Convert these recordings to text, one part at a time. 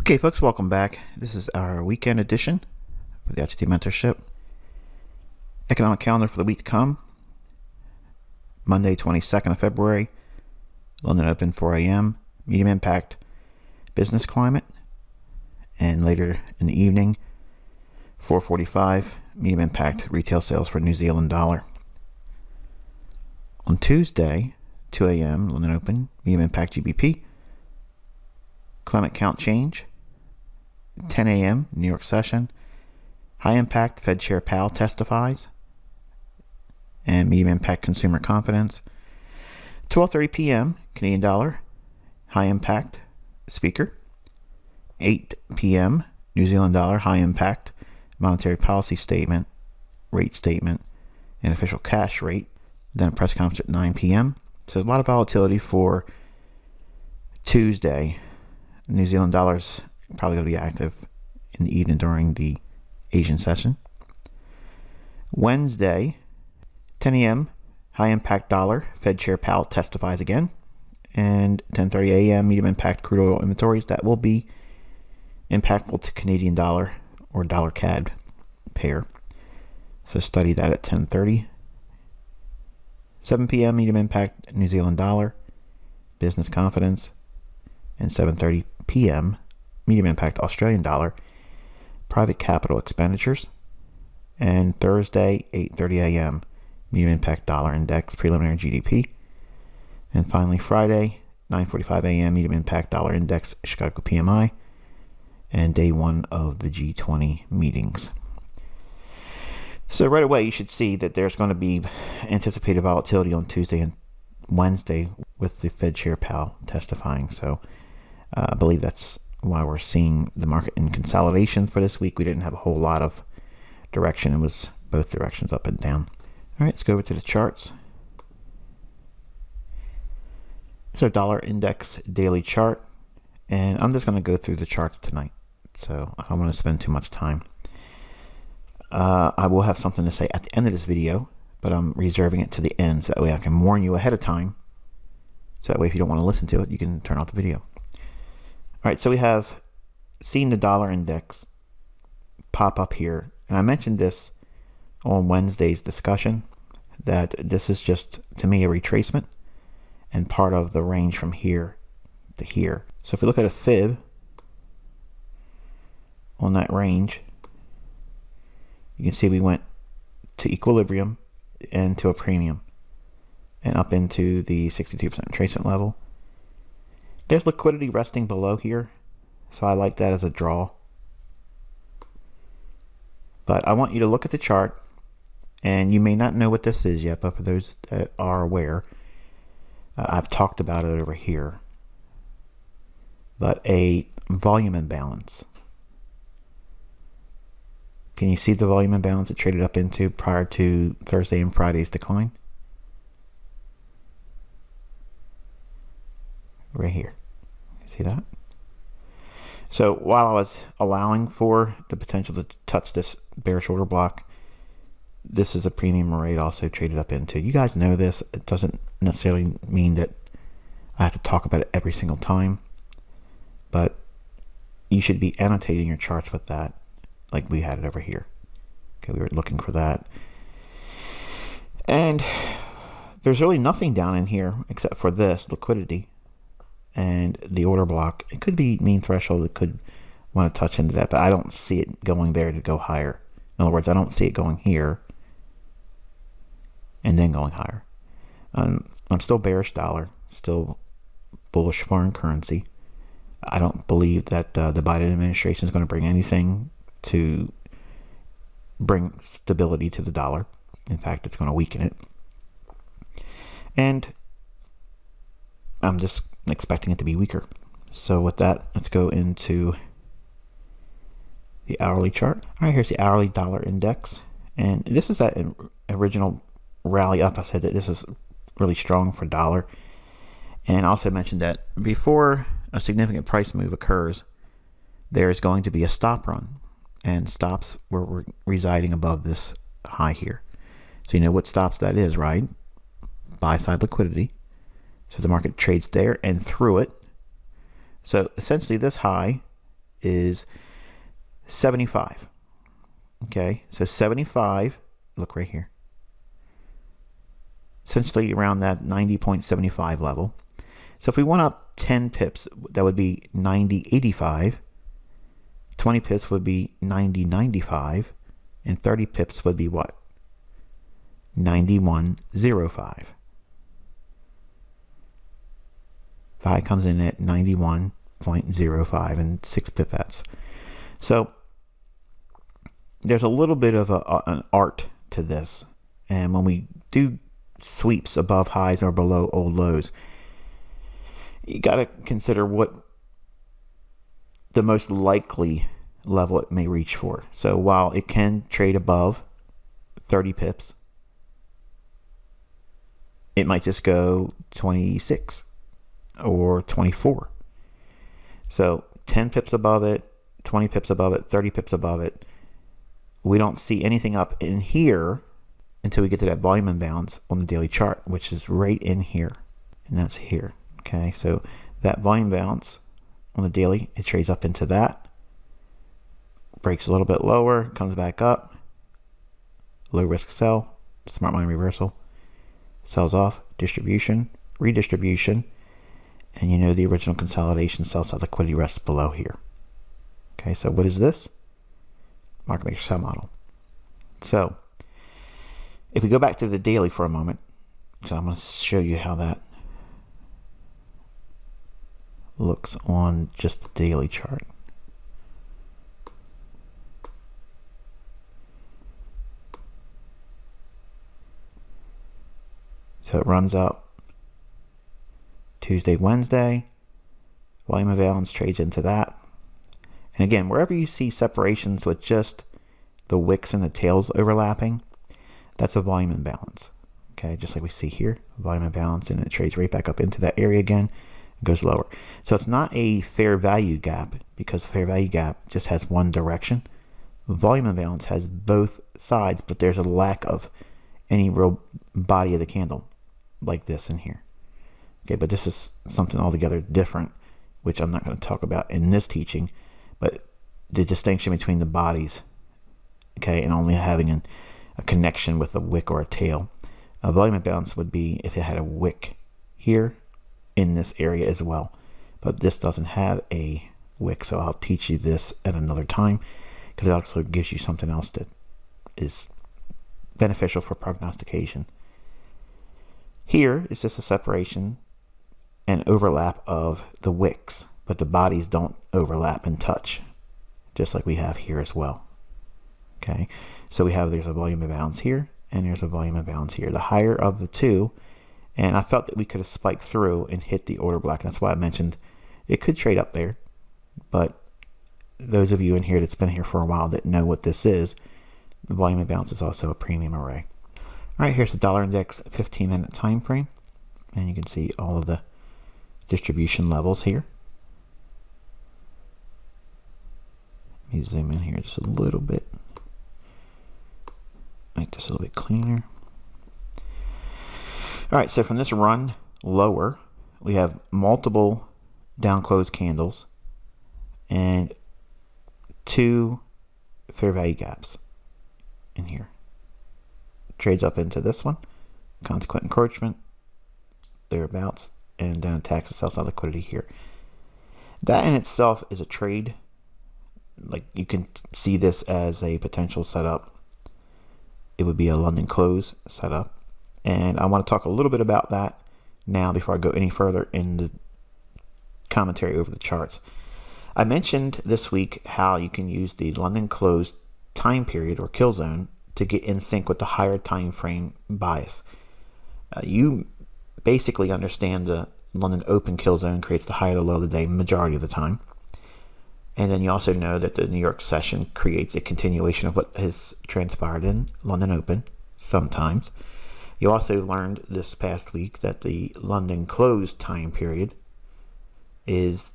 Okay, folks, welcome back. This is our weekend edition for the ICT Mentorship. Economic calendar for the week to come. Monday, 22nd of February, London Open, 4 a.m., medium impact business climate. And later in the evening, 4:45, medium impact retail sales for New Zealand dollar. On Tuesday, 2 a.m., London Open, medium impact GBP. Climate count change, 10 a.m., New York session. High impact Fed Chair Powell testifies, and medium impact consumer confidence. 12:30 p.m., Canadian dollar, high impact speaker. 8 p.m., New Zealand dollar, high impact monetary policy statement, rate statement, and official cash rate. Then a press conference at 9 p.m. So a lot of volatility for Tuesday. New Zealand dollar's probably going to be active in the evening during the Asian session. Wednesday, 10 a.m., high impact dollar, Fed Chair Powell testifies again. And 10:30 a.m., medium impact crude oil inventories. That will be impactful to Canadian dollar or dollar CAD pair. So study that at 10:30. 7 p.m., medium impact New Zealand dollar, business confidence. And 7:30 p.m., medium impact Australian dollar, private capital expenditures. And Thursday, 8:30 a.m., medium impact dollar index, preliminary GDP. And finally, Friday, 9:45 a.m., medium impact dollar index, Chicago PMI, and day one of the G20 meetings. So right away, you should see that there's going to be anticipated volatility on Tuesday and Wednesday with the Fed Chair Powell testifying. So I believe that's why we're seeing the market in consolidation for this week. We didn't have a whole lot of direction. It was both directions, up and down. All right, let's go over to the charts. This is our dollar index daily chart, and I'm just going to go through the charts tonight, so I don't want to spend too much time. I will have something to say at the end of this video, but I'm reserving it to the end so that way I can warn you ahead of time. So that way if you don't want to listen to it, you can turn off the video. All right, so we have seen the dollar index pop up here. And I mentioned this on Wednesday's discussion, that this is just, to me, a retracement and part of the range from here to here. So if we look at a fib on that range, you can see we went to equilibrium and to a premium and up into the 62% retracement level. There's liquidity resting below here, so I like that as a draw. But I want you to look at the chart, and you may not know what this is yet, but for those that are aware, I've talked about it over here. But a volume imbalance. Can you see the volume imbalance it traded up into prior to Thursday and Friday's decline? Right here. See that? So while I was allowing for the potential to touch this bearish order block, this is a premium rate also traded up into. You guys know this. It doesn't necessarily mean that I have to talk about it every single time, but you should be annotating your charts with that, like we had it over here. Okay, we were looking for that. And there's really nothing down in here except for this liquidity and the order block. It could be mean threshold. It could want to touch into that, but I don't see it going there to go higher. In other words, I don't see it going here and then going higher. I'm still bearish dollar, still bullish foreign currency. I don't believe that the Biden administration is going to bring anything to bring stability to the dollar. In fact, it's going to weaken it. And I'm just expecting it to be weaker. So with that, let's go into the hourly chart. All right, here's the hourly dollar index. And this is that original rally up. I said that this is really strong for dollar. And I also mentioned that before a significant price move occurs, there is going to be a stop run. And stops were residing above this high here. So you know what stops that is, right? Buy side liquidity. So the market trades there and through it. So essentially this high is 75. Okay, so 75, look right here, essentially around that 90.75 level. So if we went up 10 pips, that would be 90.85. 20 pips would be 90.95. And 30 pips would be what? 91.05. Phi comes in at 91.05 and 6 pipettes. So there's a little bit of an art to this. And when we do sweeps above highs or below old lows, you got to consider what the most likely level it may reach for. So while it can trade above 30 pips, it might just go 26 or 24. So 10 pips above it, 20 pips above it, 30 pips above it. We don't see anything up in here until we get to that volume imbalance on the daily chart, which is right in here. And that's here. Okay, so that volume imbalance on the daily, it trades up into that. Breaks a little bit lower, comes back up. Low risk sell, smart money reversal. Sells off, distribution, redistribution. And you know the original consolidation sells out, liquidity rests below here. Okay, so what is this? Market maker sell model. So if we go back to the daily for a moment, so I'm going to show you how that looks on just the daily chart. So it runs up Tuesday, Wednesday. Volume imbalance trades into that. And again, wherever you see separations with just the wicks and the tails overlapping, that's a volume imbalance. Okay, just like we see here, volume imbalance, and it trades right back up into that area again, goes lower. So it's not a fair value gap, because the fair value gap just has one direction. The volume imbalance has both sides, but there's a lack of any real body of the candle like this in here. Okay, but this is something altogether different, which I'm not going to talk about in this teaching, but the distinction between the bodies, okay, and only having a connection with a wick or a tail. A volume imbalance would be if it had a wick here in this area as well, but this doesn't have a wick, so I'll teach you this at another time, because it also gives you something else that is beneficial for prognostication. Here is just a separation and overlap of the wicks, but the bodies don't overlap and touch, just like we have here as well. Okay, so there's a volume imbalance here, and there's a volume imbalance here. The higher of the two, and I felt that we could have spiked through and hit the order block. That's why I mentioned it could trade up there, but those of you in here that's been here for a while that know what this is, the volume imbalance is also a premium array. All right, here's the dollar index 15-minute time frame, and you can see all of the distribution levels here. Let me zoom in here just a little bit, make this a little bit cleaner. All right, so from this run lower, we have multiple down close candles and two fair value gaps in here. Trades up into this one, consequent encroachment, thereabouts, and then attacks the sell side liquidity here. That in itself is a trade. Like, you can see this as a potential setup. It would be a London close setup, and I want to talk a little bit about that now before I go any further in the commentary over the charts. I mentioned this week how you can use the London close time period or kill zone to get in sync with the higher time frame bias. You basically understand the London open kill zone creates the high or the low of the day majority of the time. And then you also know that the New York session creates a continuation of what has transpired in London open sometimes. You also learned this past week that the London close time period is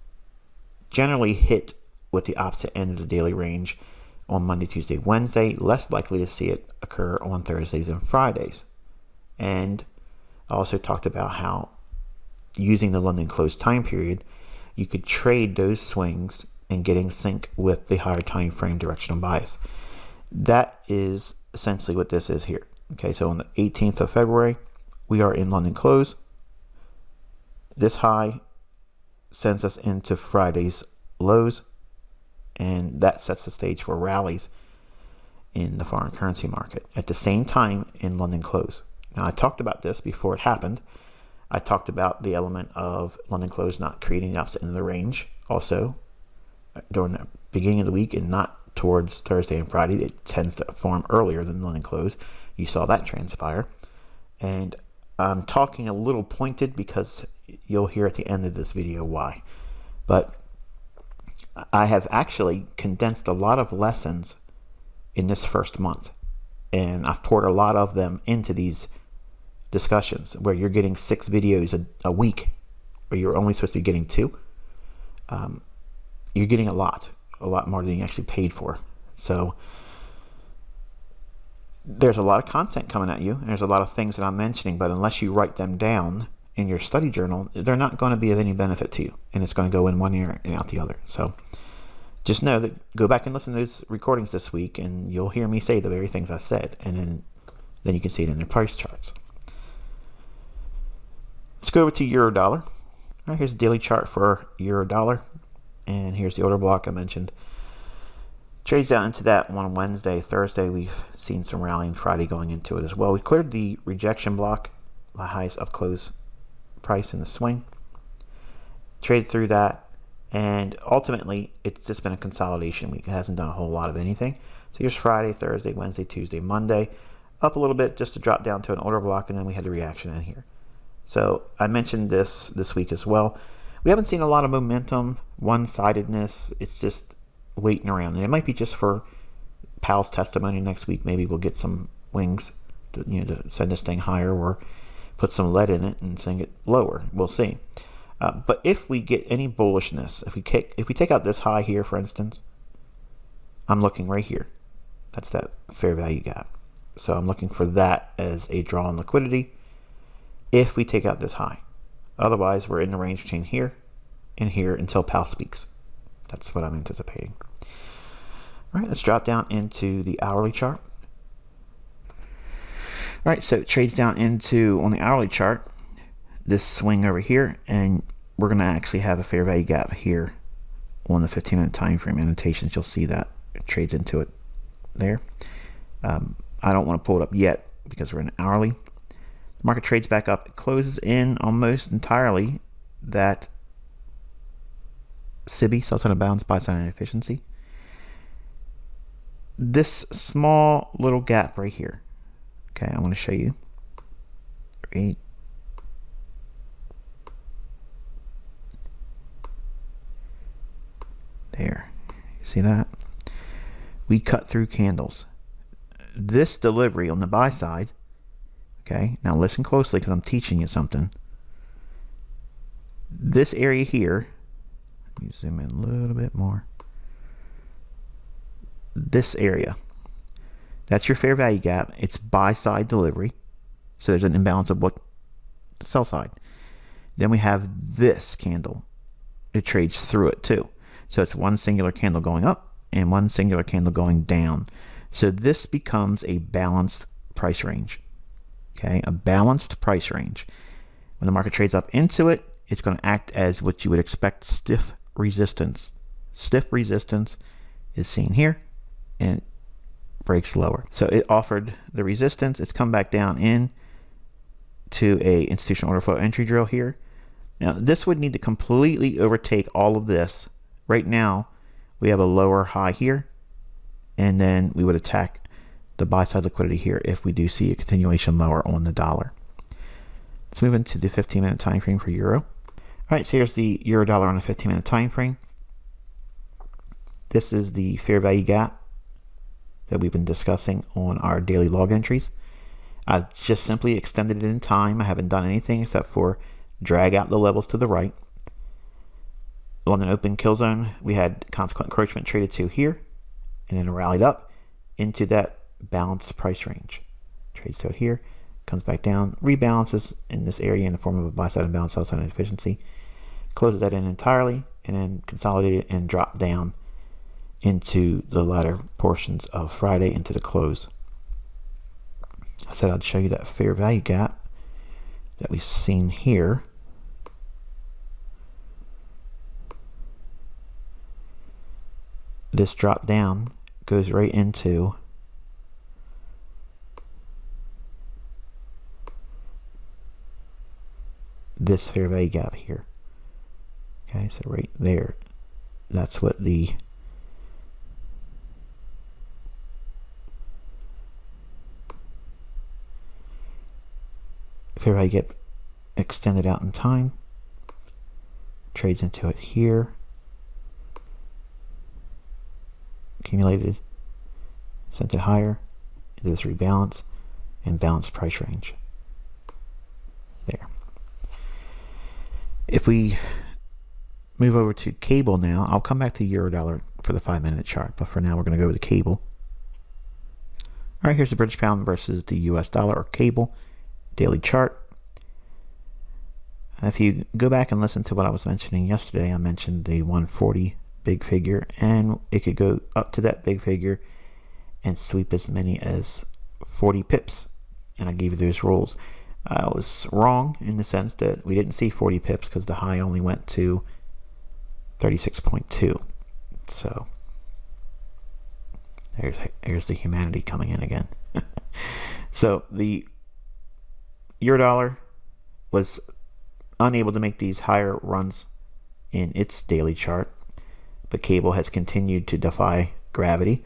generally hit with the opposite end of the daily range on Monday, Tuesday, Wednesday, less likely to see it occur on Thursdays and Fridays. And I also talked about how using the London close time period, you could trade those swings and getting sync with the higher time frame directional bias. That is essentially what this is here. Okay, so on the 18th of February, we are in London close. This high sends us into Friday's lows, and that sets the stage for rallies in the foreign currency market at the same time in London close. Now, I talked about this before it happened. I talked about the element of London close not creating the opposite end of the range also during the beginning of the week and not towards Thursday and Friday. It tends to form earlier than London close. You saw that transpire. And I'm talking a little pointed because you'll hear at the end of this video why. But I have actually condensed a lot of lessons in this first month, and I've poured a lot of them into these discussions where you're getting 6 videos a week where you're only supposed to be getting 2. You're getting a lot more than you actually paid for. So there's a lot of content coming at you, and there's a lot of things that I'm mentioning, but unless you write them down in your study journal, they're not going to be of any benefit to you, and it's going to go in one ear and out the other. So just know that go back and listen to those recordings this week, and you'll hear me say the very things I said, and then you can see it in their price charts. Let's go over to euro dollar. All right, here's the daily chart for euro dollar, and here's the order block I mentioned. Trades out into that on Wednesday. Thursday, we've seen some rallying. Friday going into it as well. We cleared the rejection block, the highest of close price in the swing. Traded through that, and ultimately, it's just been a consolidation week. It hasn't done a whole lot of anything. So here's Friday, Thursday, Wednesday, Tuesday, Monday. Up a little bit just to drop down to an order block, and then we had the reaction in here. So I mentioned this week as well. We haven't seen a lot of momentum, one-sidedness. It's just waiting around, and it might be just for Powell's testimony next week. Maybe we'll get some wings to send this thing higher, or put some lead in it and send it lower. We'll see. But if we get any bullishness, if we take out this high here, for instance, I'm looking right here. That's that fair value gap. So I'm looking for that as a draw on liquidity if we take out this high. Otherwise, we're in the range between here and here until Powell speaks. That's what I'm anticipating. All right, let's drop down into the hourly chart. All right, so it trades down into, on the hourly chart, this swing over here, and we're going to actually have a fair value gap here on the 15-minute time frame annotations. You'll see that it trades into it there. I don't want to pull it up yet because we're in hourly. The market trades back up. It closes in almost entirely that SIBI, sell side of balance, buy side inefficiency. This small little gap right here. Okay, I want to show you. Right. There. You see that? We cut through candles. This delivery on the buy side, okay, now listen closely because I'm teaching you something. This area here, let me zoom in a little bit more. This area, that's your fair value gap. It's buy side delivery. So there's an imbalance of what the sell side. Then we have this candle. It trades through it too. So it's one singular candle going up and one singular candle going down. So this becomes a balanced price range. Okay, a balanced price range. When the market trades up into it, it's going to act as what you would expect stiff resistance. Stiff resistance is seen here and it breaks lower. So it offered the resistance. It's come back down in to a institutional order flow entry drill here. Now this would need to completely overtake all of this. Right now we have a lower high here, and then we would attack the buy side liquidity here if we do see a continuation lower on the dollar. Let's move into the 15-minute time frame for euro. All right, so here's the euro dollar on a 15-minute time frame. This is the fair value gap that we've been discussing on our daily log entries. I've just simply extended it in time. I haven't done anything except for drag out the levels to the right. London open kill zone, we had consequent encroachment traded to here, and then rallied up into that balanced price range. Trades to it here, comes back down, rebalances in this area in the form of a buy side imbalance, sell side inefficiency, closes that in entirely, and then consolidate it and drop down into the latter portions of Friday into the close. I said I'd show you that fair value gap that we've seen here. This drop down goes right into this fair value gap here. Okay, so right there, that's what the fair value gap extended out in time, trades into it here, accumulated, sent it higher into this rebalance and balanced price range. There. If we move over to cable now, I'll come back to Eurodollar for the 5-minute chart, but for now we're going to go with the cable. All right, here's the British pound versus the US dollar, or cable daily chart. If you go back and listen to what I was mentioning yesterday, I mentioned the 140 big figure, and it could go up to that big figure and sweep as many as 40 pips, and I gave you those rules. I was wrong in the sense that we didn't see 40 pips because the high only went to 36.2. So here's the humanity coming in again. So the Eurodollar was unable to make these higher runs in its daily chart, but cable has continued to defy gravity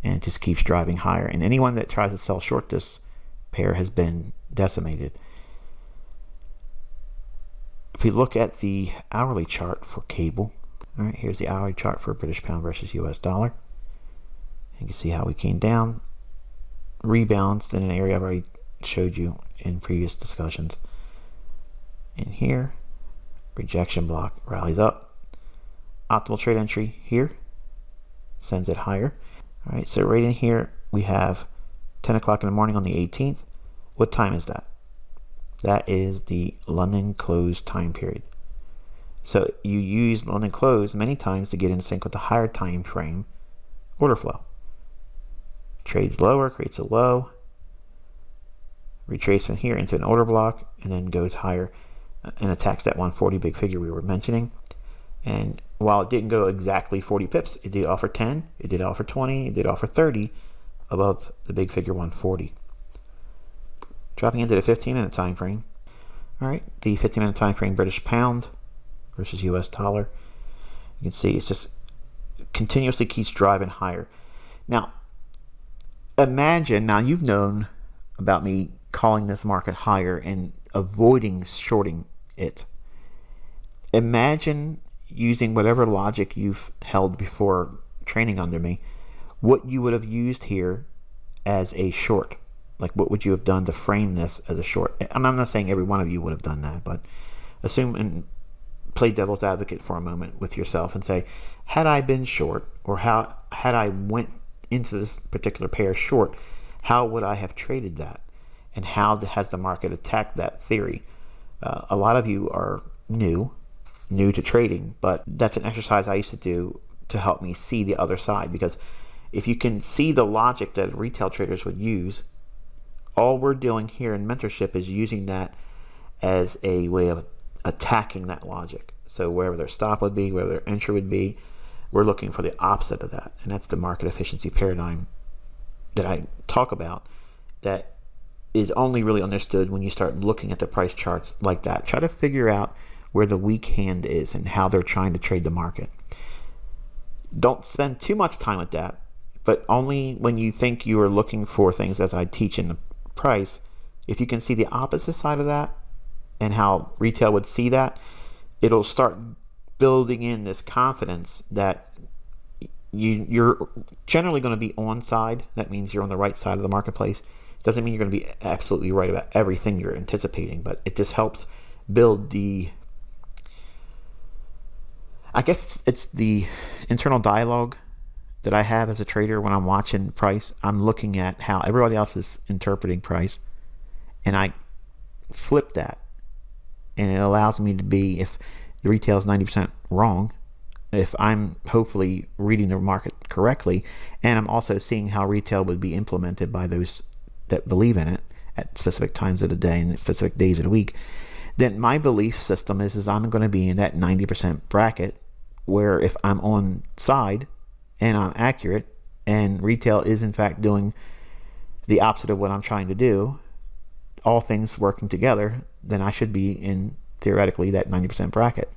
and just keeps driving higher, and anyone that tries to sell short this pair has been decimated. If we look at the hourly chart for cable, all right, here's the hourly chart for British pound versus US dollar. You can see how we came down, rebalanced in an area I've already showed you in previous discussions. In here, rejection block, rallies up, optimal trade entry here, sends it higher. All right, so right in here we have 10 o'clock in the morning on the 18th. What time is that? That is the London close time period. So you use London close many times to get in sync with the higher time frame order flow. Trades lower, creates a low, retracement here into an order block, and then goes higher and attacks that 140 big figure we were mentioning. And while it didn't go exactly 40 pips, it did offer 10, it did offer 20, it did offer 30 above the big figure 140. Dropping into the 15-minute time frame. All right, the 15-minute time frame British pound versus US dollar. You can see it's just continuously keeps driving higher. Now, imagine, now you've known about me calling this market higher and avoiding shorting it. Imagine using whatever logic you've held before training under me, what you would have used here as a short. Like, what would you have done to frame this as a short? And I'm not saying every one of you would have done that, but assume and play devil's advocate for a moment with yourself and say, had I been short, or how had I went into this particular pair short, how would I have traded that? And how has the market attacked that theory? A lot of you are new to trading, but that's an exercise I used to do to help me see the other side, because if you can see the logic that retail traders would use, all we're doing here in mentorship is using that as a way of attacking that logic. So wherever their stop would be, wherever their entry would be, we're looking for the opposite of that. And that's the market efficiency paradigm that I talk about, that is only really understood when you start looking at the price charts like that. Try to figure out where the weak hand is and how they're trying to trade the market. Don't spend too much time with that, but only when you think you are looking for things, as I teach in the price. If you can see the opposite side of that and how retail would see that, it'll start building in this confidence that you're generally going to be on side. That means you're on the right side of the marketplace. Doesn't mean you're going to be absolutely right about everything you're anticipating, but it just helps build the, I guess it's the internal dialogue that I have as a trader when I'm watching price. I'm looking at how everybody else is interpreting price, and I flip that, and it allows me to be, if the retail is 90% wrong, if I'm hopefully reading the market correctly, and I'm also seeing how retail would be implemented by those that believe in it at specific times of the day and specific days of the week, then my belief system is I'm going to be in that 90% bracket, where if I'm on side and I'm accurate and retail is in fact doing the opposite of what I'm trying to do, all things working together, then I should be in theoretically that 90% bracket.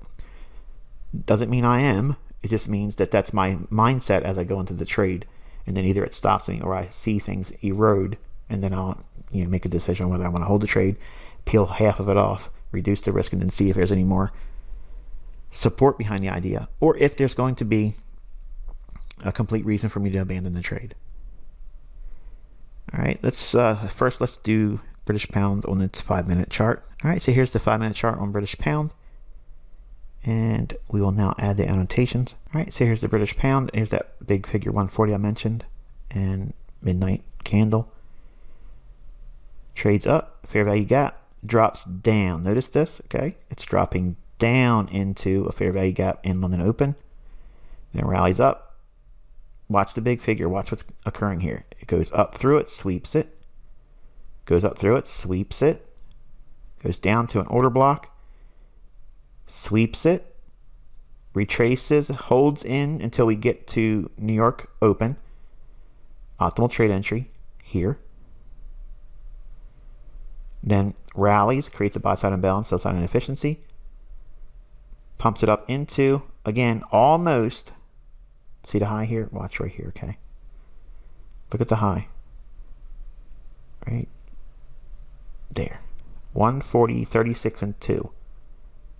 Doesn't mean I am. It just means that that's my mindset as I go into the trade, and then either it stops me or I see things erode, and then I'll make a decision whether I want to hold the trade, peel half of it off, reduce the risk, and then see if there's any more support behind the idea, or if there's going to be a complete reason for me to abandon the trade. All right, let's do British pound on its 5-minute chart. All right, so here's the 5-minute chart on British pound, and we will now add the annotations. All right, so here's the British pound. Here's that big figure 140 I mentioned, and midnight candle. Trades up, fair value gap, drops down. Notice this, okay? It's dropping down into a fair value gap in London Open, then rallies up. Watch the big figure. Watch what's occurring here. It goes up through it, sweeps it, goes up through it, sweeps it, goes down to an order block, sweeps it, retraces, holds in until we get to New York Open. Optimal trade entry here. Then rallies, creates a buy side imbalance, sell side inefficiency, pumps it up into, again, almost, see the high here? Watch right here, okay? Look at the high. Right there. 140, 36 and 2.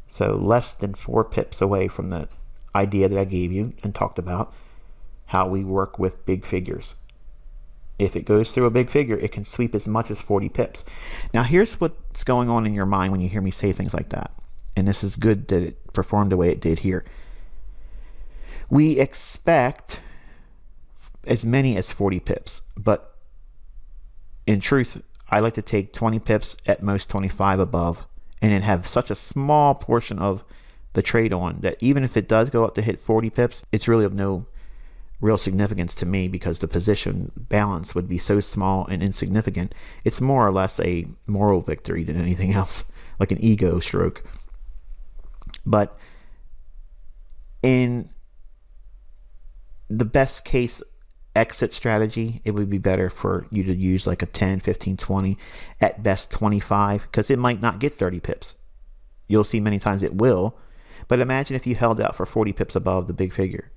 So less than 4 pips away from the idea that I gave you and talked about, how we work with big figures. If it goes through a big figure, it can sweep as much as 40 pips. Now here's what's going on in your mind when you hear me say things like that. And this is good that it performed the way it did here. We expect as many as 40 pips, but in truth, I like to take 20 pips, at most 25 above, and then have such a small portion of the trade on that even if it does go up to hit 40 pips, it's really of no real significance to me, because the position balance would be so small and insignificant. It's more or less a moral victory than anything else, like an ego stroke. But in the best case exit strategy, it would be better for you to use like a 10, 15, 20, at best 25, because it might not get 30 pips. You'll see many times it will, but imagine if you held out for 40 pips above the big figure.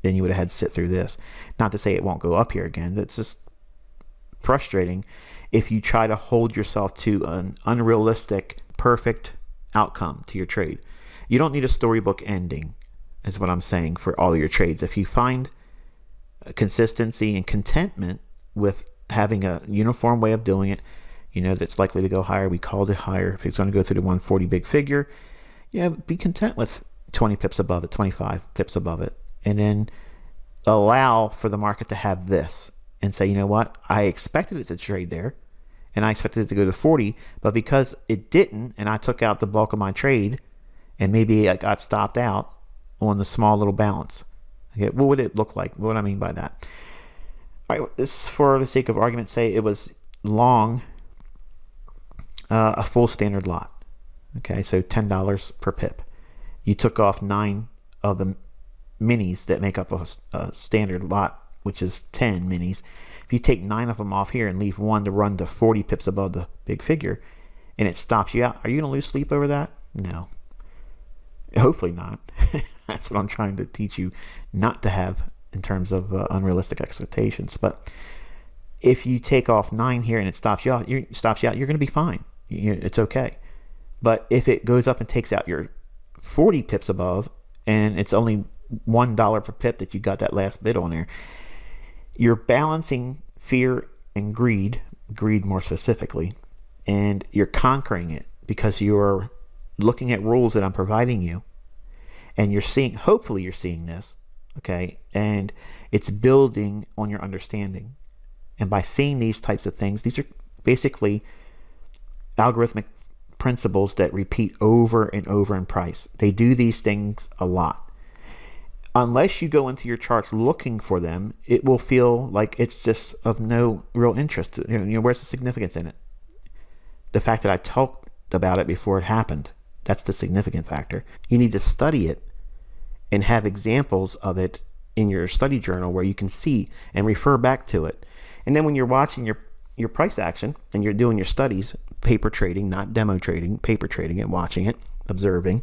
Then you would have had to sit through this. Not to say it won't go up here again. That's just frustrating if you try to hold yourself to an unrealistic, perfect outcome to your trade. You don't need a storybook ending, is what I'm saying, for all of your trades. If you find consistency and contentment with having a uniform way of doing it, that's likely to go higher. We called it higher. If it's going to go through the 140 big figure, be content with 20 pips above it, 25 pips above it. And then allow for the market to have this and say, you know what, I expected it to trade there and I expected it to go to 40, but because it didn't, and I took out the bulk of my trade, and maybe I got stopped out on the small little balance. Okay, what would it look like? What do I mean by that? All right, this, for the sake of argument, say it was long a full standard lot. Okay, so $10 per pip. You took off 9 of the minis that make up a standard lot, which is 10 minis. If you take 9 of them off here and leave one to run to 40 pips above the big figure, and it stops you out, are you going to lose sleep over that? No. Hopefully not. That's what I'm trying to teach you not to have in terms of unrealistic expectations. But if you take off 9 here and it stops you out, you're going to be fine. It's okay. But if it goes up and takes out your 40 pips above, and it's only $1 per pip that you got that last bid on there, you're balancing fear and greed more specifically, and you're conquering it because you're looking at rules that I'm providing you, and you're seeing, hopefully you're seeing this, okay, and it's building on your understanding. And by seeing these types of things, these are basically algorithmic principles that repeat over and over in price. They do these things a lot. Unless you go into your charts looking for them, it will feel like it's just of no real interest. Where's the significance in it? The fact that I talked about it before it happened, that's the significant factor. You need to study it and have examples of it in your study journal where you can see and refer back to it. And then when you're watching your price action and you're doing your studies, paper trading, not demo trading, paper trading and watching it, observing,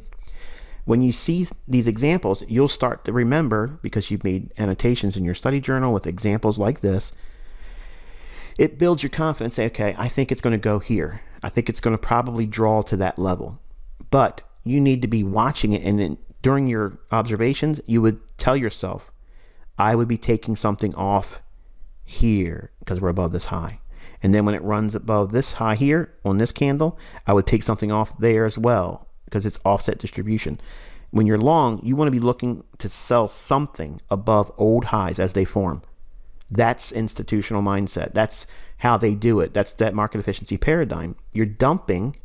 when you see these examples, you'll start to remember, because you've made annotations in your study journal with examples like this. It builds your confidence. Say, okay, I think it's going to go here. I think it's going to probably draw to that level. But you need to be watching it, and then during your observations, you would tell yourself, I would be taking something off here because we're above this high. And then when it runs above this high here on this candle, I would take something off there as well, because it's offset distribution. When you're long, you want to be looking to sell something above old highs as they form. That's institutional mindset. That's how they do it. That's that market efficiency paradigm. You're dumping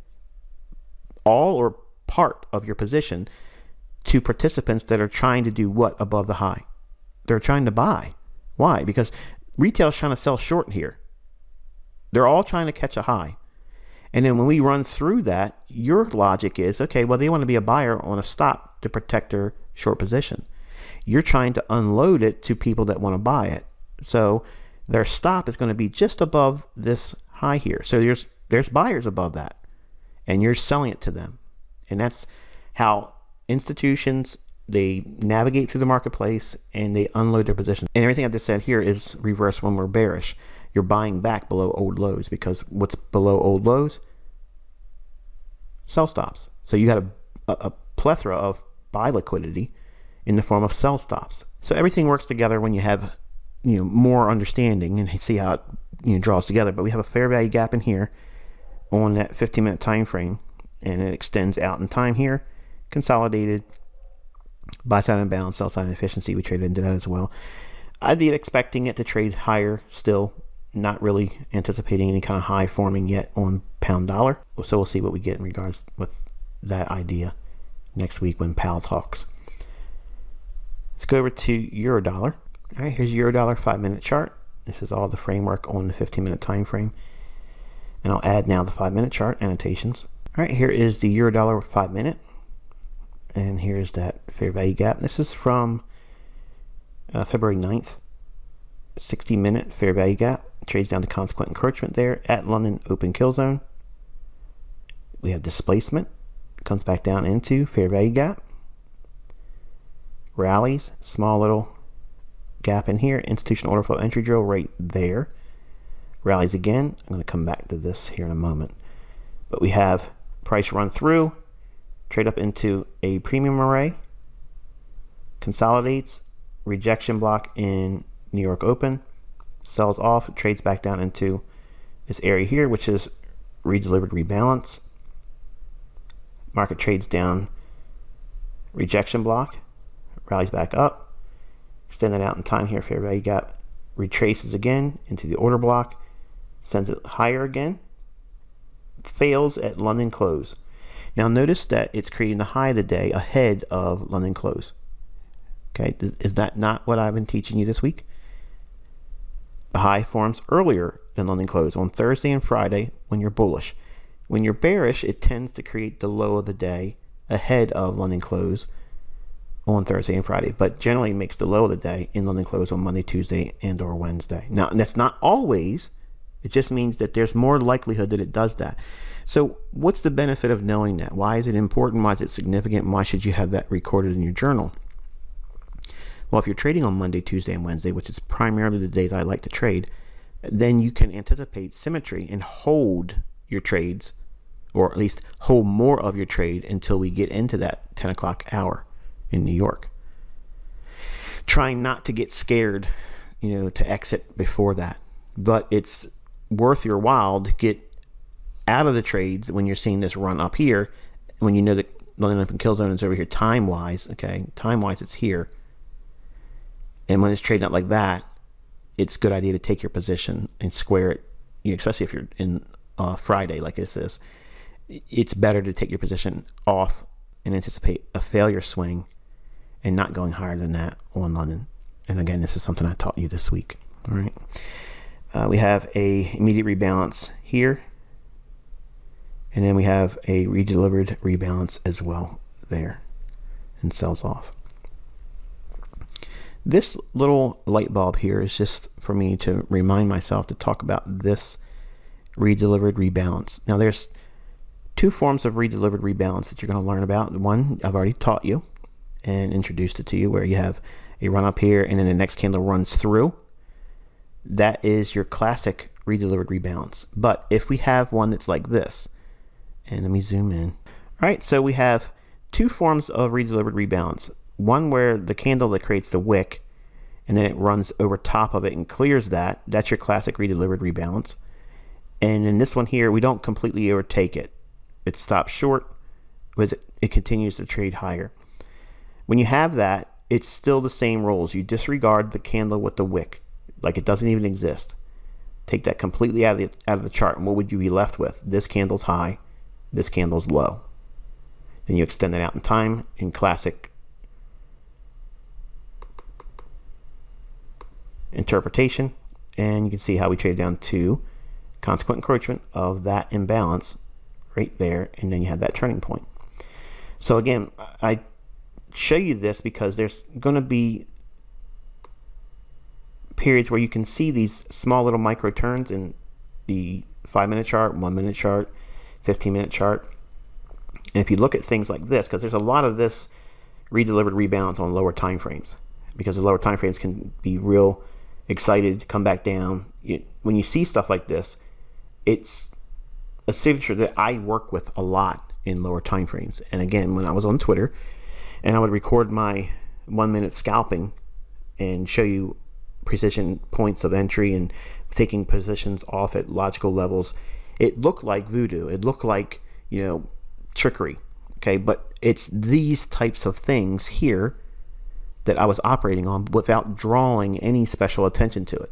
all or part of your position to participants that are trying to do what above the high? They're trying to buy. Why? Because retail's trying to sell short here. They're all trying to catch a high. And then when we run through that, your logic is, okay, well, they want to be a buyer on a stop to protect their short position. You're trying to unload it to people that want to buy it. So their stop is going to be just above this high here. So there's buyers above that, and you're selling it to them. And that's how institutions, they navigate through the marketplace and they unload their position. And everything I just said here is reverse when we're bearish. You're buying back below old lows, because what's below old lows? Sell stops. So you got a plethora of buy liquidity in the form of sell stops. So everything works together when you have more understanding and see how it draws together. But we have a fair value gap in here on that 15-minute time frame, and it extends out in time here. Consolidated, buy side imbalance, sell side inefficiency. We traded into that as well. I'd be expecting it to trade higher still. Not really anticipating any kind of high forming yet on pound dollar. So we'll see what we get in regards with that idea next week when Powell talks. Let's go over to euro dollar. All right, here's euro dollar 5-minute chart. This is all the framework on the 15-minute time frame. And I'll add now the 5-minute chart annotations. All right, here is the euro dollar 5-minute. And here's that fair value gap. This is from February 9th. 60-minute fair value gap. Trades down to consequent encroachment there at London open kill zone. We have displacement. Comes back down into fair value gap. Rallies. Small little gap in here. Institutional order flow entry drill right there. Rallies again. I'm going to come back to this here in a moment. But we have price run through. Trade up into a premium array. Consolidates. Rejection block in New York open, sells off, trades back down into this area here, which is redelivered rebalance. Market trades down, rejection block, rallies back up, extend that out in time here, fair value gap, retraces again into the order block, sends it higher again, fails at London close. Now notice that it's creating the high of the day ahead of London close. Okay, is that not what I've been teaching you this week? The high forms earlier than London close on Thursday and Friday when you're bullish. When you're bearish, it tends to create the low of the day ahead of London close on Thursday and Friday, but generally makes the low of the day in London close on Monday, Tuesday, and or Wednesday. Now, that's not always. It just means that there's more likelihood that it does that. So what's the benefit of knowing that? Why is it important? Why is it significant? Why should you have that recorded in your journal? Well, if you're trading on Monday, Tuesday, and Wednesday, which is primarily the days I like to trade, then you can anticipate symmetry and hold your trades, or at least hold more of your trade until we get into that 10 o'clock hour in New York. Trying not to get scared, to exit before that. But it's worth your while to get out of the trades when you're seeing this run up here, when you know that London open kill zone is over here time-wise, okay? Time-wise, it's here. And when it's trading up like that, it's a good idea to take your position and square it, especially if you're in Friday like this is. it's better to take your position off and anticipate a failure swing and not going higher than that on London. And again, this is something I taught you this week. All right. We have a immediate rebalance here. And then we have a redelivered rebalance as well there, and sells off. This little light bulb here is just for me to remind myself to talk about this redelivered rebalance. Now there's two forms of redelivered rebalance that you're going to learn about. One I've already taught you and introduced it to you, where you have a run up here and then the next candle runs through. That is your classic redelivered rebalance. But if we have one that's like this, and let me zoom in. All right, so we have two forms of redelivered rebalance. One where the candle that creates the wick and then it runs over top of it and clears that. That's your classic redelivered rebalance. And in this one here, we don't completely overtake it. It stops short, but it continues to trade higher. When you have that, it's still the same rules. You disregard the candle with the wick, like it doesn't even exist. Take that completely out of the chart, and what would you be left with? This candle's high, this candle's low. Then you extend that out in time in classic interpretation, and you can see how we trade down to consequent encroachment of that imbalance right there, and then you have that turning point. So again, I show you this because there's going to be periods where you can see these small little micro turns in the 5-minute chart, 1-minute chart, 15-minute chart. And if you look at things like this, because there's a lot of this redelivered rebalance on lower time frames, because the lower time frames can be real excited to come back down. When you see stuff like this, it's a signature that I work with a lot in lower time frames. And again, when I was on Twitter and I would record my 1-minute scalping and show you precision points of entry and taking positions off at logical levels, it looked like voodoo. It looked like, trickery. Okay, but it's these types of things here that I was operating on without drawing any special attention to it.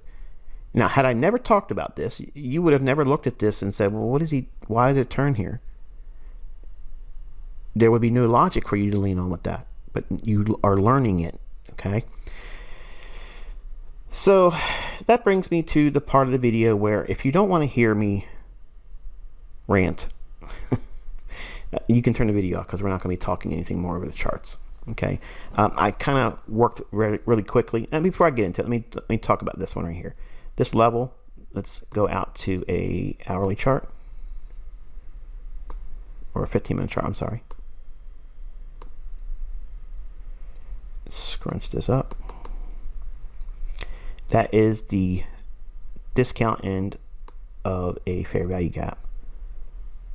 Now, had I never talked about this, you would have never looked at this and said, well, why did it turn here? There would be no logic for you to lean on with that, but you are learning it, okay? So that brings me to the part of the video where if you don't want to hear me rant, you can turn the video off because we're not going to be talking anything more over the charts. Okay, I kind of worked really quickly, and before I get into it, let me talk about this one right here. This level, let's go out to a hourly chart or a 15-minute chart. I'm sorry. Scrunch this up. That is the discount end of a fair value gap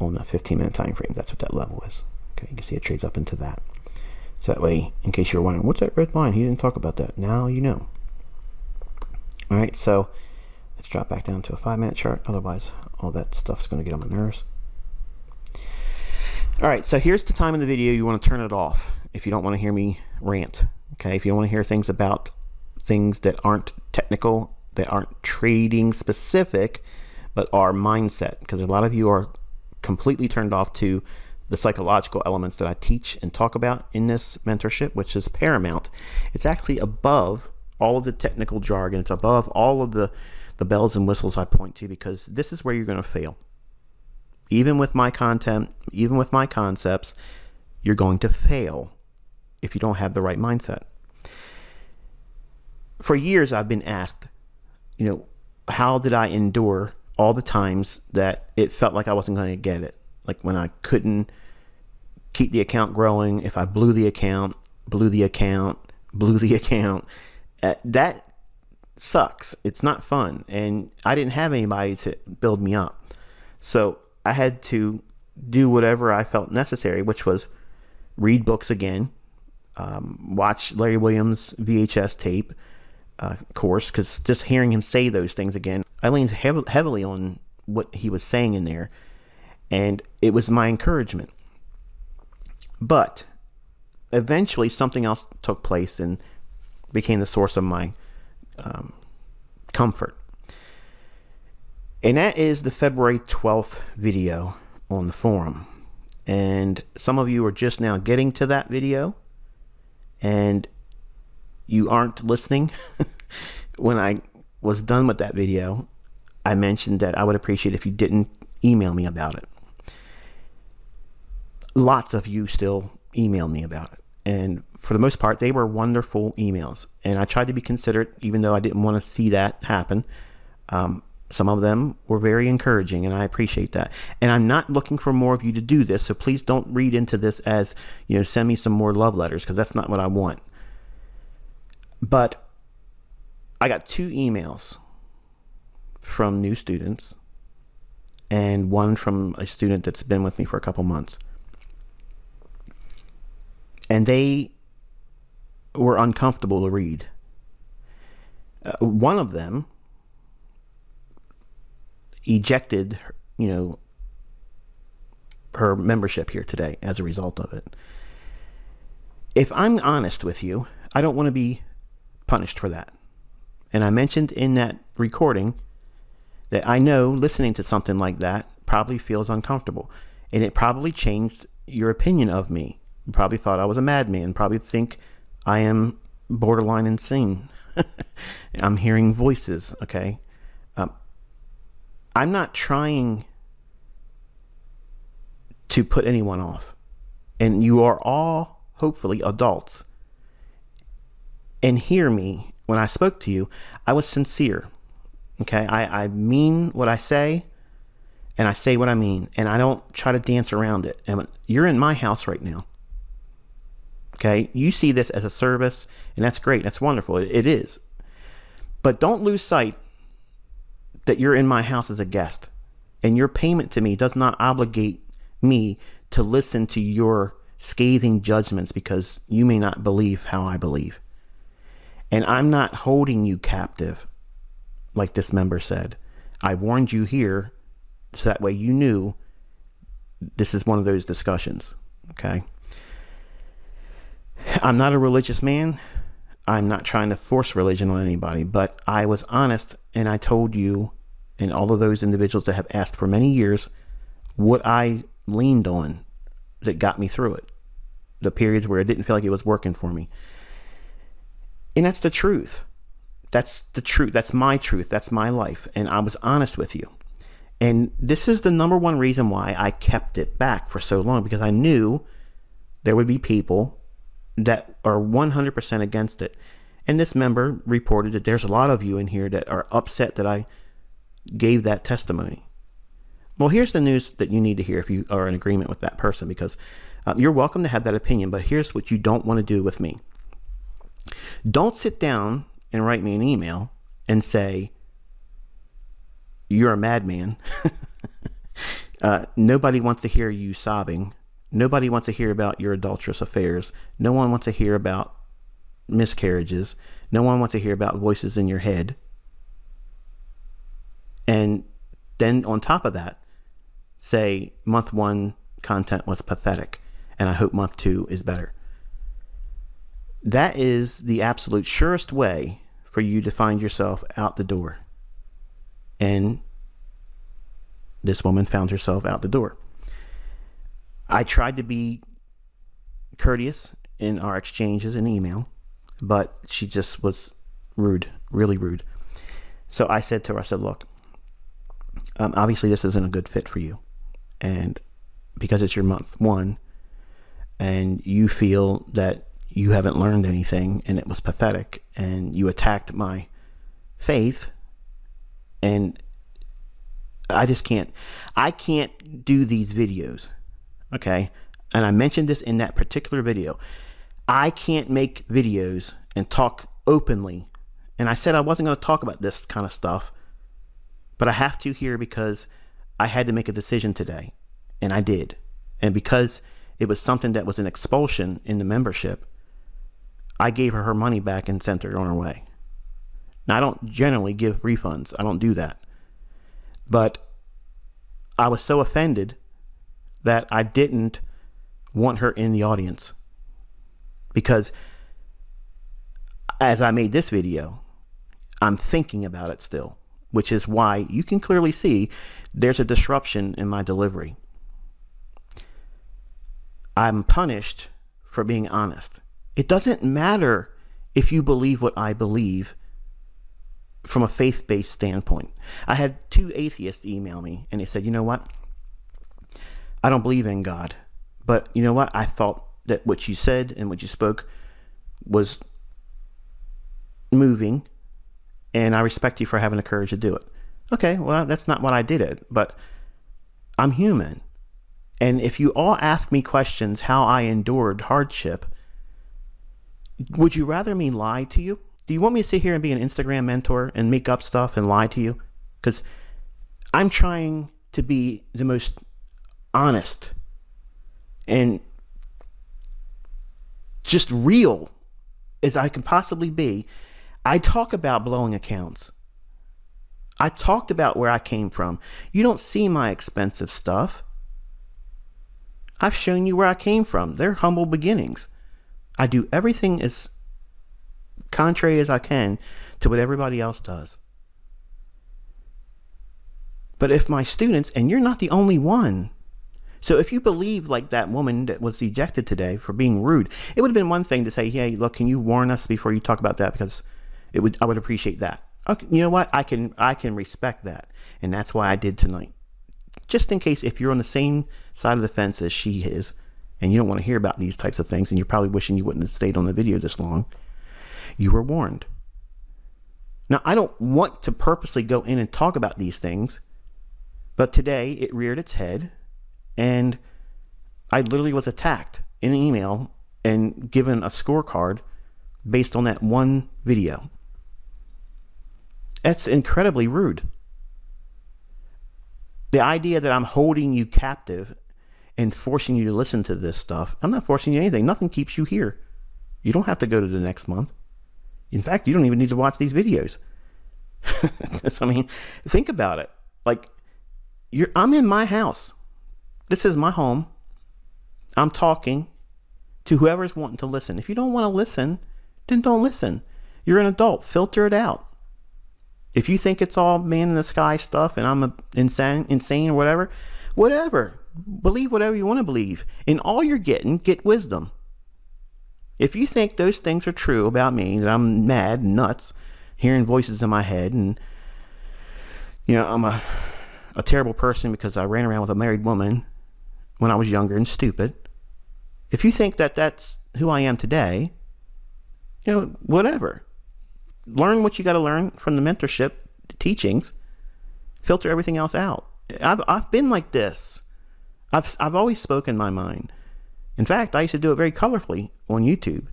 on a 15-minute time frame. That's what that level is. Okay, you can see it trades up into that. So that way, in case you're wondering, what's that red line? He didn't talk about that. Now you know. All right, so let's drop back down to a 5-minute chart. Otherwise, all that stuff's going to get on my nerves. All right, so here's the time in the video you want to turn it off if you don't want to hear me rant. Okay, if you don't want to hear things about things that aren't technical, that aren't trading specific, but are mindset, because a lot of you are completely turned off to the psychological elements that I teach and talk about in this mentorship, which is paramount. It's actually above all of the technical jargon. It's above all of the bells and whistles I point to, because this is where you're going to fail. Even with my content, even with my concepts, you're going to fail if you don't have the right mindset. For years, I've been asked, how did I endure all the times that it felt like I wasn't going to get it? Like when I couldn't keep the account growing, if I blew the account, that sucks. It's not fun. And I didn't have anybody to build me up. So I had to do whatever I felt necessary, which was read books again, watch Larry Williams' VHS tape course, because just hearing him say those things again, I leaned heavily on what he was saying in there. And it was my encouragement. But eventually something else took place and became the source of my comfort. And that is the February 12th video on the forum. And some of you are just now getting to that video and you aren't listening. When I was done with that video, I mentioned that I would appreciate if you didn't email me about it. Lots of you still email me about it. And for the most part, they were wonderful emails. And I tried to be considerate, even though I didn't want to see that happen. Some of them were very encouraging, and I appreciate that. And I'm not looking for more of you to do this, so please don't read into this as, send me some more love letters, because that's not what I want. But I got 2 emails from new students and one from a student that's been with me for a couple months. And they were uncomfortable to read. One of them ejected, her membership here today as a result of it. If I'm honest with you, I don't want to be punished for that. And I mentioned in that recording that I know listening to something like that probably feels uncomfortable. And it probably changed your opinion of me. You probably thought I was a madman, probably think I am borderline insane. I'm hearing voices, okay? I'm not trying to put anyone off. And you are all, hopefully, adults. And hear me, when I spoke to you, I was sincere. Okay? I mean what I say, and I say what I mean. And I don't try to dance around it. And you're in my house right now. Okay? You see this as a service, and that's great. That's wonderful. It is. But don't lose sight that you're in my house as a guest, and your payment to me does not obligate me to listen to your scathing judgments because you may not believe how I believe. And I'm not holding you captive, like this member said. I warned you here so that way you knew this is one of those discussions, okay? I'm not a religious man. I'm not trying to force religion on anybody, but I was honest, and I told you and all of those individuals that have asked for many years what I leaned on that got me through it. The periods where it didn't feel like it was working for me. And that's the truth. That's the truth. That's my truth. That's my life. And I was honest with you. And this is the number one reason why I kept it back for so long, because I knew there would be people that are 100% against it. And this member reported that there's a lot of you in here that are upset that I gave that testimony. Well, here's the news that you need to hear if you are in agreement with that person, because you're welcome to have that opinion, but here's what you don't want to do with me. Don't sit down and write me an email and say, you're a madman. Nobody wants to hear you sobbing. Nobody wants to hear about your adulterous affairs. No one wants to hear about miscarriages. No one wants to hear about voices in your head. And then on top of that, say month 1 content was pathetic, and I hope month 2 is better. That is the absolute surest way for you to find yourself out the door. And this woman found herself out the door. I tried to be courteous in our exchanges in email, but she just was rude, really rude. So I said to her, I said, look, obviously this isn't a good fit for you. And because it's your month 1 and you feel that you haven't learned anything and it was pathetic and you attacked my faith, and I can't do these videos. Okay. And I mentioned this in that particular video. I can't make videos and talk openly. And I said I wasn't going to talk about this kind of stuff, but I have to here because I had to make a decision today, and I did. And because it was something that was an expulsion in the membership, I gave her money back and sent her on her way. Now, I don't generally give refunds. I don't do that. But I was so offended that I didn't want her in the audience, because as I made this video, I'm thinking about it still, which is why you can clearly see there's a disruption in my delivery. I'm punished for being honest. It doesn't matter if you believe what I believe from a faith-based standpoint. I had 2 atheists email me and they said, you know what? I don't believe in God, but you know what? I thought that what you said and what you spoke was moving, and I respect you for having the courage to do it. Okay, well, that's not what I did it, but I'm human. And if you all ask me questions how I endured hardship, would you rather me lie to you? Do you want me to sit here and be an Instagram mentor and make up stuff and lie to you? Because I'm trying to be the most honest and just real as I can possibly be. I talk about blowing accounts. I talked about where I came from. You don't see my expensive stuff. I've shown you where I came from. They're humble beginnings. I do everything as contrary as I can to what everybody else does. But if my students, and you're not the only one, so if you believe like that woman that was ejected today for being rude, it would have been one thing to say, hey, look, can you warn us before you talk about that? Because I would appreciate that. Okay, you know what? I can respect that. And that's why I did tonight. Just in case if you're on the same side of the fence as she is, and you don't want to hear about these types of things, and you're probably wishing you wouldn't have stayed on the video this long, you were warned. Now, I don't want to purposely go in and talk about these things, but today it reared its head, and I literally was attacked in an email and given a scorecard based on that one video. That's incredibly rude. The idea that I'm holding you captive and forcing you to listen to this stuff, I'm not forcing you anything. Nothing keeps you here. You don't have to go to the next month. In fact, you don't even need to watch these videos. I mean, think about it. Like, I'm in my house. This is my home. I'm talking to whoever's wanting to listen. If you don't want to listen, then don't listen. You're an adult. Filter it out. If you think it's all man in the sky stuff and I'm insane or whatever. Believe whatever you want to believe. And all you're getting, get wisdom. If you think those things are true about me, that I'm mad and nuts, hearing voices in my head, and I'm a terrible person because I ran around with a married woman when I was younger and stupid. If you think that that's who I am today, whatever. Learn what you got to learn from the mentorship teachings. Filter everything else out. I've been like this. I've always spoken my mind. In fact, I used to do it very colorfully on YouTube.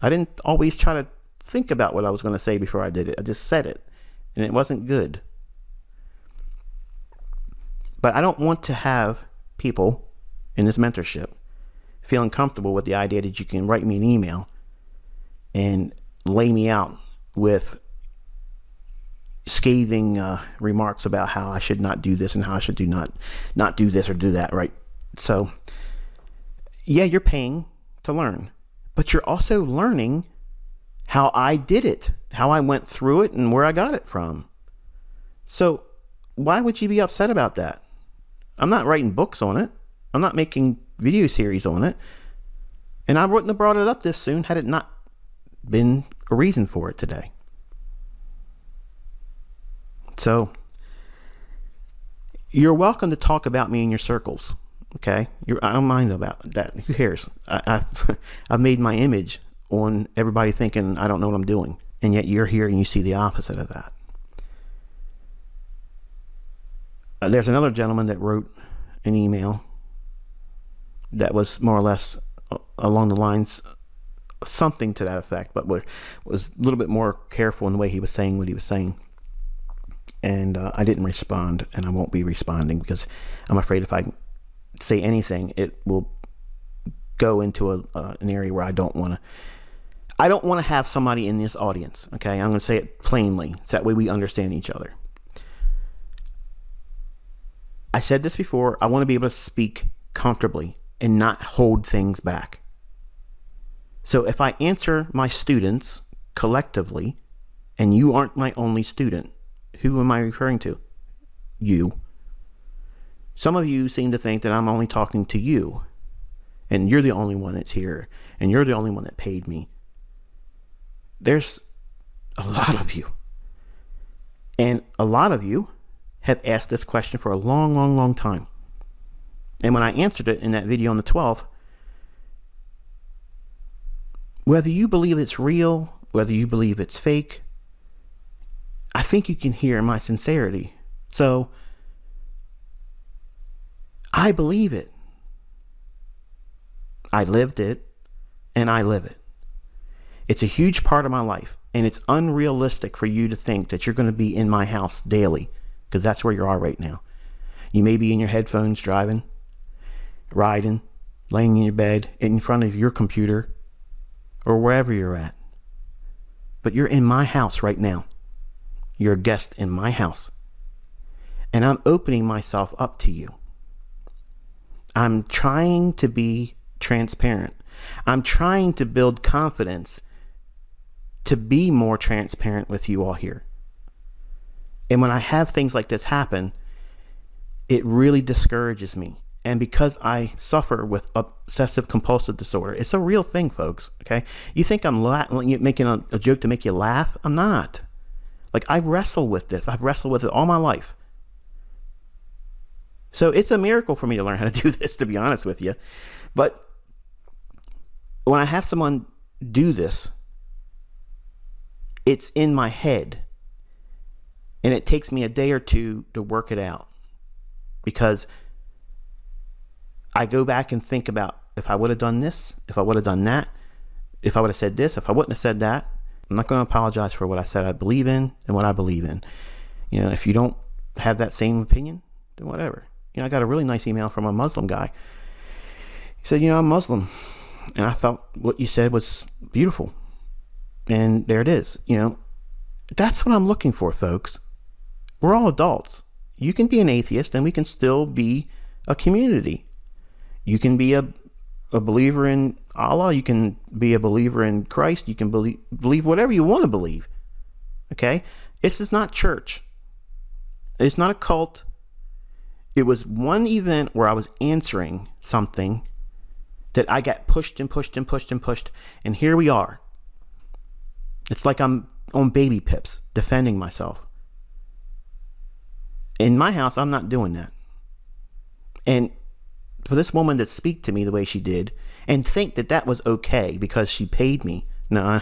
I didn't always try to think about what I was going to say before I did it. I just said it, and it wasn't good. But I don't want to have people in this mentorship feeling comfortable with the idea that you can write me an email and lay me out with scathing remarks about how I should not do this and how I should do not do this or do that, right? So, yeah, you're paying to learn, but you're also learning how I did it, how I went through it, and where I got it from. So why would you be upset about that? I'm not writing books on it. I'm not making video series on it. And I wouldn't have brought it up this soon had it not been a reason for it today. So you're welcome to talk about me in your circles. Okay, I don't mind about that. Who cares? I've made my image on everybody thinking I don't know what I'm doing, and yet you're here and you see the opposite of that. There's another gentleman that wrote an email that was more or less along the lines, something to that effect, but was a little bit more careful in the way he was saying what he was saying. And I didn't respond, and I won't be responding because I'm afraid if I say anything, it will go into an area where I don't want to. I don't want to have somebody in this audience. Okay, I'm going to say it plainly, so that way we understand each other. I said this before. I want to be able to speak comfortably and not hold things back. So if I answer my students collectively, and you aren't my only student, who am I referring to? You. Some of you seem to think that I'm only talking to you. and you're the only one that's here, and you're the only one that paid me. There's a lot of you. And a lot of you have asked this question for a long, long, long time. And when I answered it in that video on the 12th, whether you believe it's real, whether you believe it's fake, I think you can hear my sincerity. So I believe it. I lived it, and I live it. It's a huge part of my life, and it's unrealistic for you to think that you're going to be in my house daily, because that's where you are right now. You may be in your headphones driving, riding, laying in your bed, in front of your computer, or wherever you're at. But you're in my house right now. You're a guest in my house. And I'm opening myself up to you. I'm trying to be transparent. I'm trying to build confidence to be more transparent with you all here. And when I have things like this happen, it really discourages me. And because I suffer with obsessive compulsive disorder, it's a real thing, folks. Okay. You think I'm making a joke to make you laugh? I'm not. Like, I wrestle with this. I've wrestled with it all my life. So it's a miracle for me to learn how to do this, to be honest with you. But when I have someone do this, it's in my head. And it takes me a day or two to work it out. Because I go back and think about, if I would have done this, if I would have done that, if I would have said this, if I wouldn't have said that, I'm not going to apologize for what I said I believe in and what I believe in. You know, if you don't have that same opinion, then whatever. You know, I got a really nice email from a Muslim guy. He said, you know, I'm Muslim, and I thought what you said was beautiful. And there it is. You know, that's what I'm looking for, folks. We're all adults. You can be an atheist and we can still be a community. You can be a believer in Allah. You can be a believer in Christ. You can believe whatever you want to believe. Okay? This is not church. It's not a cult. It was one event where I was answering something that I got pushed and pushed and pushed and pushed. And here we are. It's like I'm on baby pips defending myself. In my house, I'm not doing that. And for this woman to speak to me the way she did and think that that was okay because she paid me. No,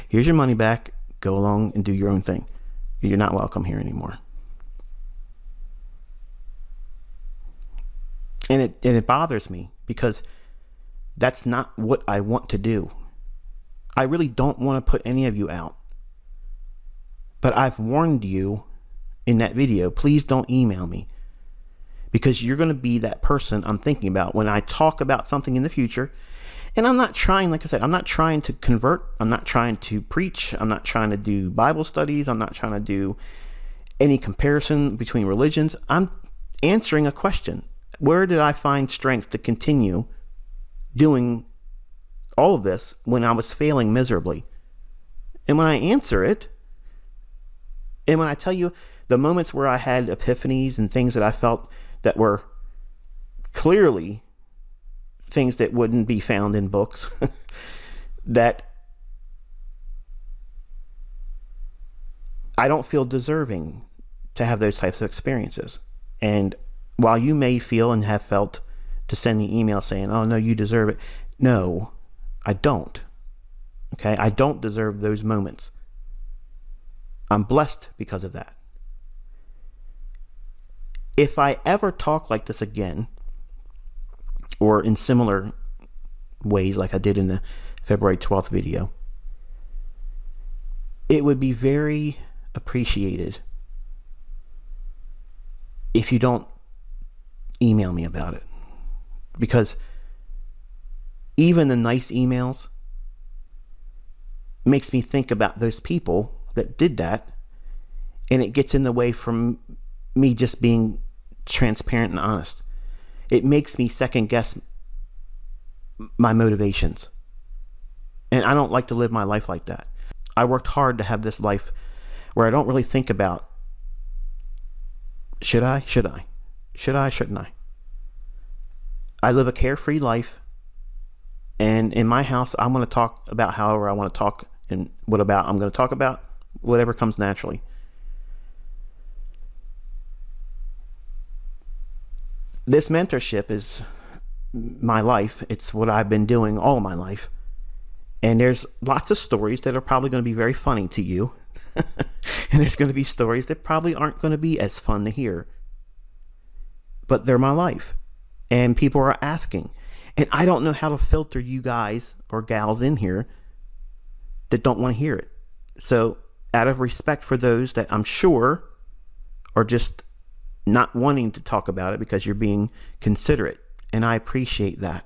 here's your money back. Go along and do your own thing. You're not welcome here anymore. And it bothers me because that's not what I want to do. I really don't want to put any of you out. But I've warned you in that video, please don't email me. Because you're going to be that person I'm thinking about when I talk about something in the future. And I'm not trying, like I said, I'm not trying to convert. I'm not trying to preach. I'm not trying to do Bible studies. I'm not trying to do any comparison between religions. I'm answering a question. Where did I find strength to continue doing all of this when I was failing miserably? And when I answer it, and when I tell you the moments where I had epiphanies and things that I felt that were clearly things that wouldn't be found in books, that I don't feel deserving to have those types of experiences. And while you may feel and have felt to send me emails saying, oh no, you deserve it. No, I don't. Okay. I don't deserve those moments. I'm blessed because of that. If I ever talk like this again, or in similar ways like I did in the February 12th video, it would be very appreciated if you don't email me about it. Because even the nice emails makes me think about those people that did that, and it gets in the way from me just being transparent and honest. It makes me second guess my motivations. And I don't like to live my life like that. I worked hard to have this life where I don't really think about, should I? Shouldn't I? I live a carefree life And in my house, I'm going to talk about however I want to talk, and I'm going to talk about whatever comes naturally. This mentorship is my life. It's what I've been doing all my life. And there's lots of stories that are probably going to be very funny to you. And there's going to be stories that probably aren't going to be as fun to hear. But they're my life. And people are asking. And I don't know how to filter you guys or gals in here that don't want to hear it. So out of respect for those that I'm sure are just not wanting to talk about it because you're being considerate. And I appreciate that.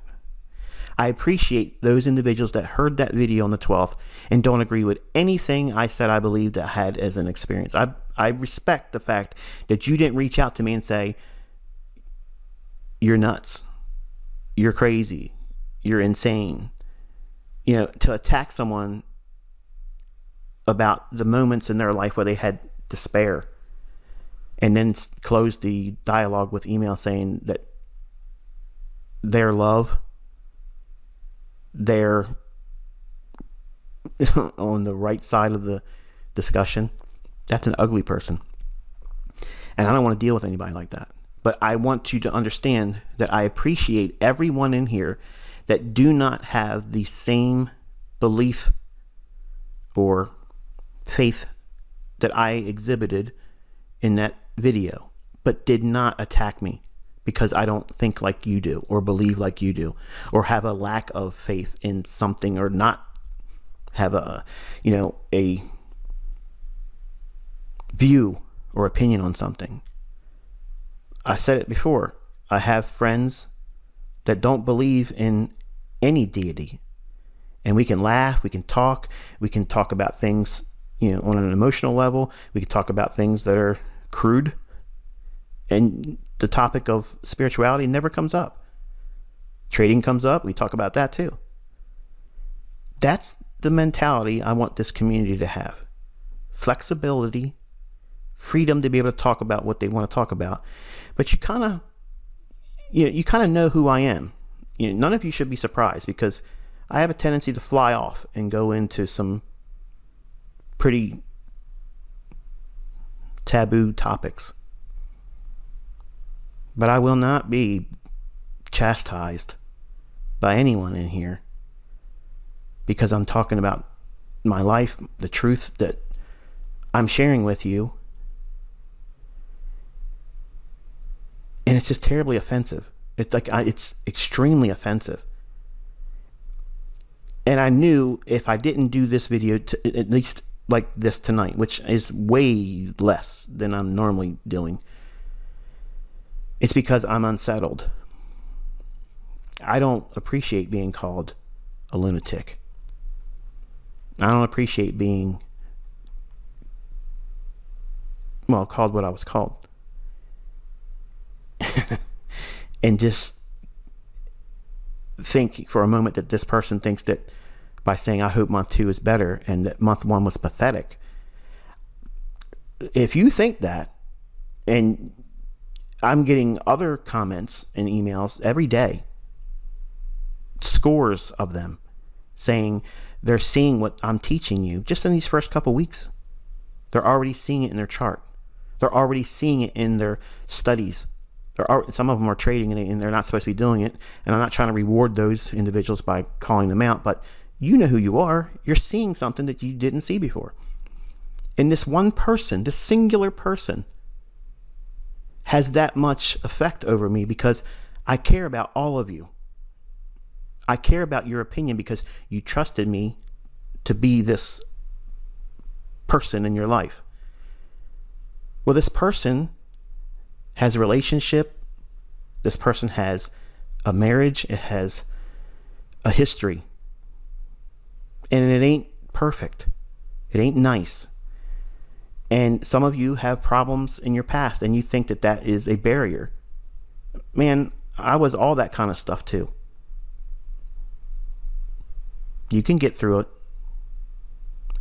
I appreciate those individuals that heard that video on the 12th and don't agree with anything I said I believed I had as an experience. I respect the fact that you didn't reach out to me and say, you're nuts, you're crazy, you're insane. You know, to attack someone about the moments in their life where they had despair and then close the dialogue with email saying that their love, they're on the right side of the discussion. That's an ugly person. And I don't want to deal with anybody like that. But I want you to understand that I appreciate everyone in here that do not have the same belief or faith that I exhibited in that video, but did not attack me because I don't think like you do or believe like you do or have a lack of faith in something or not have a view or opinion on something. I said it before. I have friends that don't believe in any deity. And we can laugh, we can talk about things, on an emotional level. We can talk about things that are crude. And the topic of spirituality never comes up. Trading comes up, we talk about that too. That's the mentality I want this community to have. Flexibility, freedom to be able to talk about what they want to talk about. But you kind of know who I am. None of you should be surprised because I have a tendency to fly off and go into some pretty taboo topics. But I will not be chastised by anyone in here because I'm talking about my life, the truth that I'm sharing with you. And it's just terribly offensive. It's extremely offensive. And I knew if I didn't do this video, at least like this tonight, which is way less than I'm normally doing, it's because I'm unsettled. I don't appreciate being called a lunatic. I don't appreciate being, called what I was called. And just think for a moment that this person thinks that by saying I hope month 2 is better and that month 1 was pathetic. If you think that, and I'm getting other comments and emails every day, scores of them, saying they're seeing what I'm teaching you just in these first couple weeks. They're already seeing it in their chart. They're already seeing it in their studies. Some of them are trading and they're not supposed to be doing it. And I'm not trying to reward those individuals by calling them out, but you know who you are. You're seeing something that you didn't see before. And this one person, this singular person, has that much effect over me because I care about all of you. I care about your opinion because you trusted me to be this person in your life. Well, this person has a relationship. This person has a marriage. It has a history. And it ain't perfect. It ain't nice. And some of you have problems in your past and you think that that is a barrier. Man, I was all that kind of stuff too. You can get through it.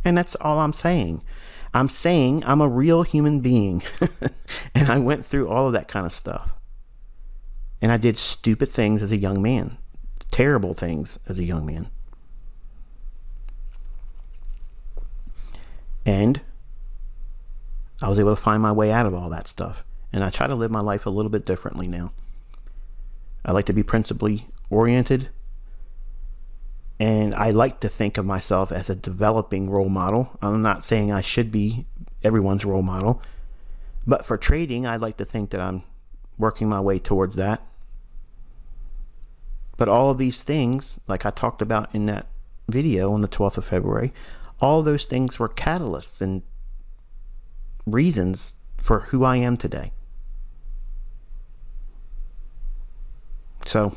And that's all I'm saying. I'm saying I'm a real human being. And I went through all of that kind of stuff. And I did stupid things as a young man. terrible things as a young man. And I was able to find my way out of all that stuff. And I try to live my life a little bit differently now. I like to be principally oriented. And I like to think of myself as a developing role model. I'm not saying I should be everyone's role model. But for trading, I like to think that I'm working my way towards that. But all of these things, like I talked about in that video on the 12th of February, all those things were catalysts and reasons for who I am today. So,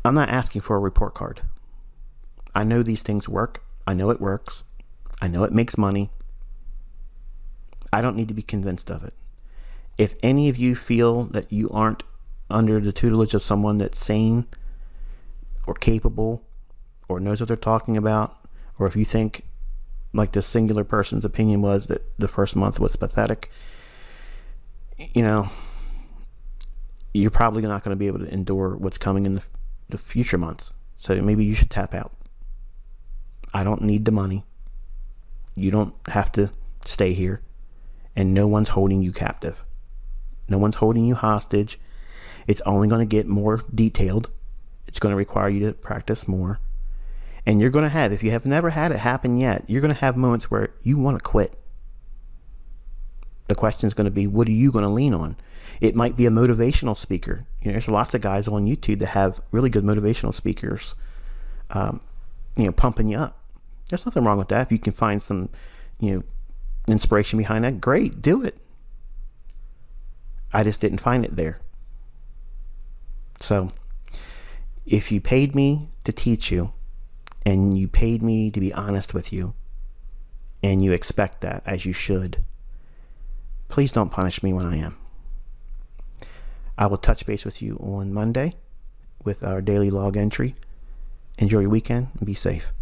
I'm not asking for a report card. I know these things work. I know it works. I know it makes money. I don't need to be convinced of it. If any of you feel that you aren't under the tutelage of someone that's sane or capable or knows what they're talking about, or if you think, like this singular person's opinion was, that the first month was pathetic, you know, you're probably not going to be able to endure what's coming in the future months. So maybe you should tap out. I don't need the money. You don't have to stay here. And no one's holding you captive. No one's holding you hostage. It's only going to get more detailed. It's going to require you to practice more. And you're going to have, if you have never had it happen yet, you're going to have moments where you want to quit. The question is going to be, what are you going to lean on? It might be a motivational speaker. You know, there's lots of guys on YouTube that have really good motivational speakers, pumping you up. There's nothing wrong with that. If you can find some, inspiration behind that, great, do it. I just didn't find it there. So if you paid me to teach you, and you paid me to be honest with you, and you expect that, as you should, please don't punish me when I am. I will touch base with you on Monday with our daily log entry. Enjoy your weekend and be safe.